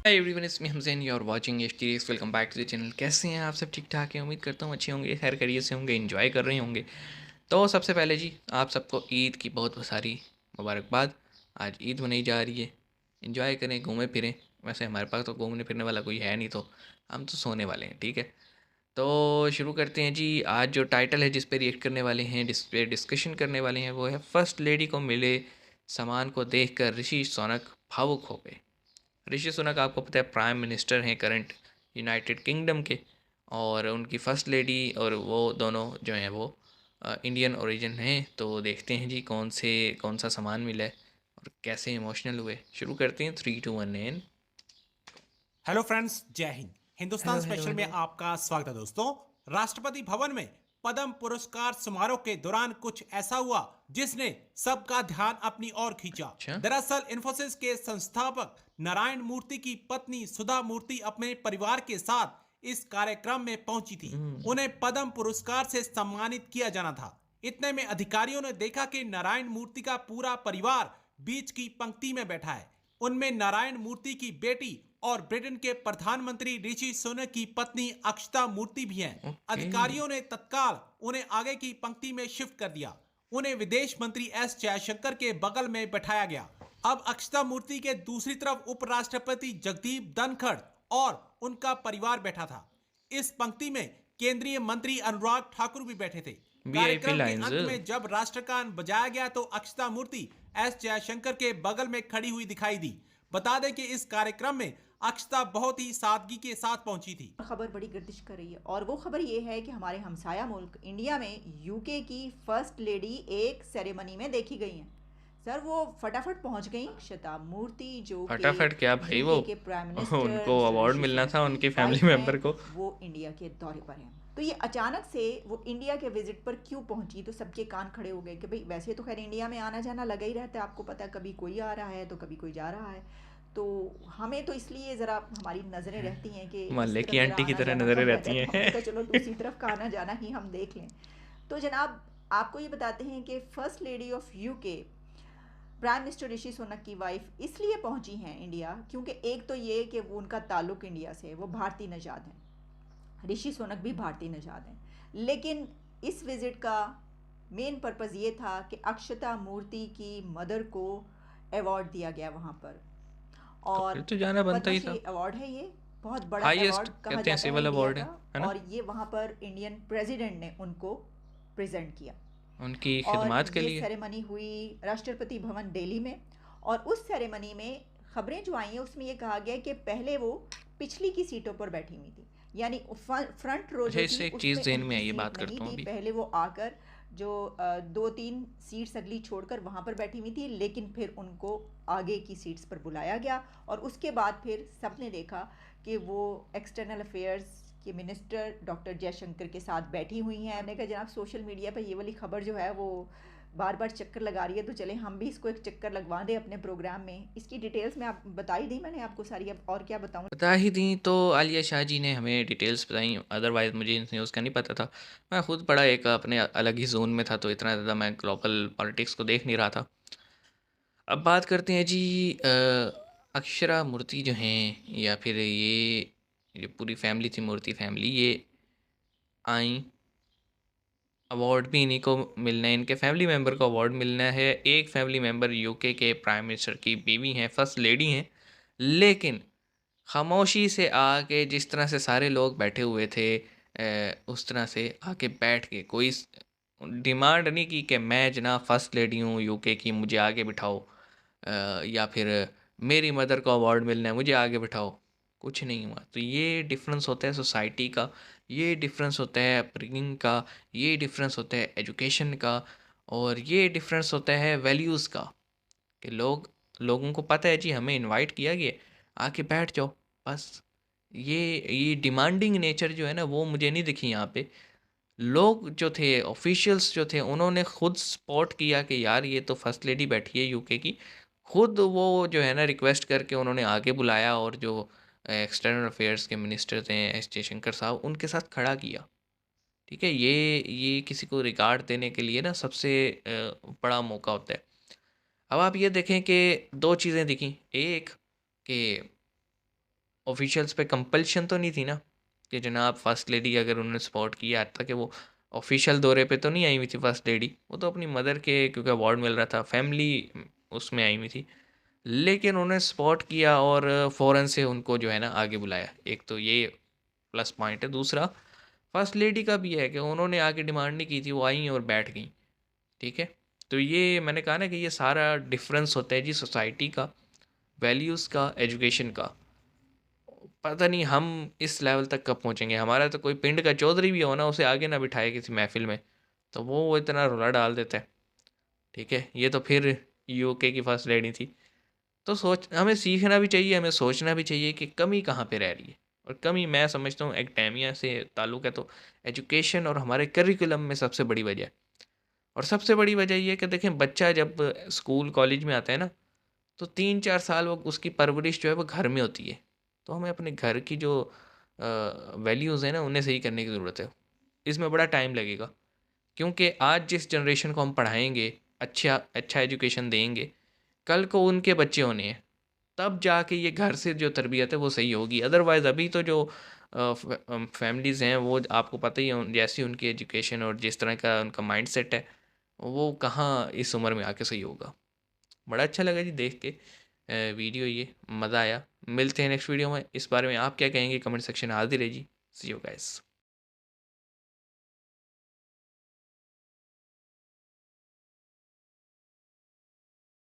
Hi everyone, it's me Hamzain, you are watching HTX. Welcome back to the channel. कैसे हैं आप सब? ठीक ठाक हैं? उम्मीद करता हूँ अच्छे होंगे, खैर खैरियत से होंगे, एंजॉय कर रहे होंगे। तो सबसे पहले जी, आप सबको ईद की बहुत सारी मुबारकबाद। आज ईद मनाई जा रही है, एंजॉय करें, घूमें फिरें। वैसे हमारे पास तो घूमने फिरने वाला कोई है नहीं, तो हम तो सोने वाले हैं, ठीक है। तो शुरू करते हैं जी। आज जो टाइटल है जिस पे रिएक्ट करने वाले हैं, जिस पे डिस्कशन करने वाले हैं, वो है फर्स्ट लेडी को मिले सामान को देखकर ऋषि सोनक भावुक हो गए। ऋषि सुनक आपको पता है प्राइम मिनिस्टर हैं करंट यूनाइटेड किंगडम के, और उनकी फ़र्स्ट लेडी और वो दोनों जो हैं वो इंडियन ओरिजिन हैं। तो देखते हैं जी कौन सा सामान मिला है और कैसे इमोशनल हुए। शुरू करते हैं, 3 2 1 एन। हेलो फ्रेंड्स, जय Hind. Hindustan hello hello special में हेलो। आपका स्वागत है दोस्तों। राष्ट्रपति भवन में पद्म पुरस्कार समारोह के दौरान कुछ ऐसा हुआ जिसने सबका ध्यान अपनी ओर खींचा। अच्छा। दरअसल इन्फोसिस के संस्थापक नारायण मूर्ति की पत्नी सुधा मूर्ति अपने परिवार के साथ इस कार्यक्रम में पहुंची थी। हम्म। उन्हें पद्म पुरस्कार से सम्मानित किया जाना था। इतने में अधिकारियों ने देखा कि नारायण मूर्ति का पूरा परिवार बीच की पंक्ति में बैठा है। उनमें नारायण मूर्ति की बेटी और ब्रिटेन के प्रधानमंत्री ऋषि सुनक की पत्नी अक्षता मूर्ति भी हैं। ओके। अधिकारियों ने तत्काल उन्हें आगे की पंक्ति में शिफ्ट कर दिया। उन्हें विदेश मंत्री एस जयशंकर के बगल में बैठाया गया। अब अक्षता मूर्ति के दूसरी तरफ उपराष्ट्रपति जगदीप धनखड़ और उनका परिवार बैठा था। इस पंक्ति में केंद्रीय मंत्री अनुराग ठाकुर भी बैठे थे। वीआईपी कार्यक्रम के लाइंस। अंत में जब राष्ट्रगान बजाया गया तो अक्षता मूर्ति एस जयशंकर के बगल में खड़ी हुई दिखाई दी। बता दें कि इस कार्यक्रम में अक्षता बहुत ही सादगी के साथ पहुंची थी। खबर बड़ी गर्दिश कर रही है और वो खबर ये है कि हमारे हमसाया मुल्क इंडिया में यूके की फर्स्ट लेडी एक सेरेमनी में देखी गई हैं। सर वो फटाफट पहुंच गई शता मूर्ति जो कि फटाफट क्या भाई, वो यूके के प्राइम मिनिस्टर उनको मिस्टर अवार्ड ऋषि मिलना सुनक था की उनके फैमिली वाइफ हैं। मेम्बर को। वो इंडिया के दौरे पर हैं, तो ये अचानक से वो इंडिया के विजिट पर क्यों पहुंची, तो सबके कान खड़े हो गए कि भाई वैसे तो खैर इंडिया में आना जाना लगा ही रहता है, आपको पता है, कभी कोई आ रहा है तो कभी कोई जा रहा है। तो हमें तो इसलिए ज़रा हमारी नज़रें रहती हैं कि इस मोहल्ले तरफ की ज़रा आंटी की आना तरह जाना नजरें कम रहता रहती है, तो हमने हैं। कहा चलो दूसरी तरफ का आना जाना ही हम देख लें। तो जनाब, आपको ये बताते हैं कि first lady of UK prime minister Rishi Sunak की वाइफ इसलिए पहुंची हैं इंडिया क्योंकि एक तो ये कि वो उनका ताल्लुक इंडिया से है, वो भारतीय नजाद हैं, ऋषि सुनक भी भारतीय नजाद हैं। लेकिन इस विज़िट का मेन पर्पज़ ये था कि अक्षता मूर्ति की मदर को अवार्ड दिया गया वहाँ पर। तो और फिर तो जाना बनता ही पद्मश्री था। अवार्ड है ये, बहुत बड़ा हाईएस्ट अवार्ड कहा कहते हैं, जाता है सिविल इंडिया अवार्ड का। है ना। और ये वहाँ पर इंडियन प्रेसिडेंट ने उनको प्रेजेंट किया। उनकी और खिदमत के ये लिए। सेरेमनी हुई राष्ट्रपति भवन दिल्ली में। और उस सेरेमनी में खबरें जो आई हैं उसमें ये कहा गया कि पहले वो पिछली की सीटों पर बैठी हुई थी, यानी फ्रंट रो अच्छा, जो थी इससे एक चीज़ उसमें जहन में उनकी आई है, सीट बात नहीं करता हूँ थी। अभी। पहले वो आकर जो 2-3 सीट्स अगली छोड़कर वहाँ पर बैठी हुई थी, लेकिन फिर उनको आगे की सीट्स पर बुलाया गया। और उसके बाद फिर सबने देखा कि वो एक्सटर्नल अफेयर्स के मिनिस्टर डॉक्टर जयशंकर के साथ बैठी हुई हैं। हमने कहा जनाब सोशल मीडिया पर ये वाली खबर जो है वो बार बार चक्कर लगा रही है, तो चले हम भी इसको एक चक्कर लगवा दें अपने प्रोग्राम में। इसकी डिटेल्स में आप बता ही दी मैंने आपको सारी, अब और क्या बताऊँ। बता ही दी तो आलिया शाह जी ने हमें डिटेल्स बताई, अदरवाइज़ मुझे इन न्यूज़ का नहीं पता था। मैं खुद बड़ा एक अपने अलग ही जोन में था, तो इतना ज़्यादा मैं ग्लोबल पॉलिटिक्स को देख नहीं रहा था। अब बात करते हैं जी। अक्षरा मूर्ति जो हैं, या फिर ये जो पूरी फैमिली थी, मूर्ति फैमिली, ये आई। अवार्ड भी इन्हीं को मिलना है, इनके फैमिली मेम्बर को अवार्ड मिलना है। एक फैमिली मेम्बर यूके के प्राइम मिनिस्टर की बीवी हैं, फर्स्ट लेडी हैं। लेकिन खामोशी से आके जिस तरह से सारे लोग बैठे हुए थे, उस तरह से आके बैठ के कोई डिमांड नहीं की कि मैं जनाब फर्स्ट लेडी हूँ यूके की, मुझे आगे बिठाओ। या फिर मेरी मदर को अवार्ड मिलना है, मुझे आगे बिठाओ। कुछ नहीं हुआ। तो ये डिफरेंस होता है सोसाइटी का, ये डिफरेंस होता है अपब्रिंगिंग का, ये डिफरेंस होता है एजुकेशन का, और ये डिफरेंस होता है वैल्यूज़ का। कि लोगों को पता है जी हमें इनवाइट किया गया, आके बैठ जाओ बस। ये डिमांडिंग नेचर जो है ना, वो मुझे नहीं दिखी यहाँ पे। लोग जो थे, ऑफिशियल्स जो थे, उन्होंने खुद सपोर्ट किया कि यार ये तो फर्स्ट लेडी बैठी है यूके की। खुद वो जो है ना रिक्वेस्ट करके उन्होंने आगे बुलाया, और जो एक्सटर्नल अफेयर्स के मिनिस्टर थे एस जयशंकर साहब, उनके साथ खड़ा किया। ठीक है, ये किसी को रिगार्ड देने के लिए ना सबसे बड़ा मौका होता है। अब आप ये देखें कि दो चीज़ें दिखी। एक कि ऑफिशियल्स पे कंपल्शन तो नहीं थी ना कि जनाब फर्स्ट लेडी अगर उन्होंने सपोर्ट किया था कि वो ऑफिशियल दौरे पे तो नहीं आई हुई थी फर्स्ट लेडी, वो तो अपनी मदर के क्योंकि अवार्ड मिल रहा था फैमिली उसमें आई हुई थी, लेकिन उन्होंने सपोर्ट किया और फ़ौरन से उनको जो है ना आगे बुलाया। एक तो ये प्लस पॉइंट है। दूसरा फर्स्ट लेडी का भी है कि उन्होंने आके डिमांड नहीं की थी, वो आई और बैठ गई। ठीक है, तो ये मैंने कहा ना कि ये सारा डिफरेंस होता है जी सोसाइटी का, वैल्यूज़ का, एजुकेशन का। पता नहीं हम इस लेवल तक कब पहुंचेंगे। हमारा तो कोई पिंड का चौधरी भी हो ना, उसे आगे ना बिठाए किसी महफिल में, तो वो इतना रोला डाल देता है। ठीक है, ये तो फिर यूके की फर्स्ट लेडी थी। तो सोच हमें सीखना भी चाहिए, हमें सोचना भी चाहिए कि कमी कहाँ पे रह रही है। और कमी मैं समझता हूँ एकेडेमिया से ताल्लुक़ है तो एजुकेशन और हमारे करिकुलम में सबसे बड़ी वजह है। और सबसे बड़ी वजह ये है कि देखें बच्चा जब स्कूल कॉलेज में आता है ना, तो 3-4 साल वो उसकी परवरिश जो है वो घर में होती है। तो हमें अपने घर की जो वैल्यूज़ हैं ना उन्हें सही करने की ज़रूरत है। इसमें बड़ा टाइम लगेगा, क्योंकि आज जिस जनरेशन को हम पढ़ाएंगे, अच्छा अच्छा एजुकेशन देंगे, कल को उनके बच्चे होने हैं, तब जाके ये घर से जो तरबियत है वो सही होगी। अदरवाइज़ अभी तो जो फैमिलीज़ हैं वो आपको पता ही है, जैसी उनकी एजुकेशन और जिस तरह का उनका माइंडसेट है, वो कहाँ इस उम्र में आके सही होगा। बड़ा अच्छा लगा जी देख के वीडियो, ये मज़ा आया। मिलते हैं नेक्स्ट वीडियो में। इस बारे में आप क्या कहेंगे कमेंट सेक्शन में हाजिर है जी। सी यू गाइस।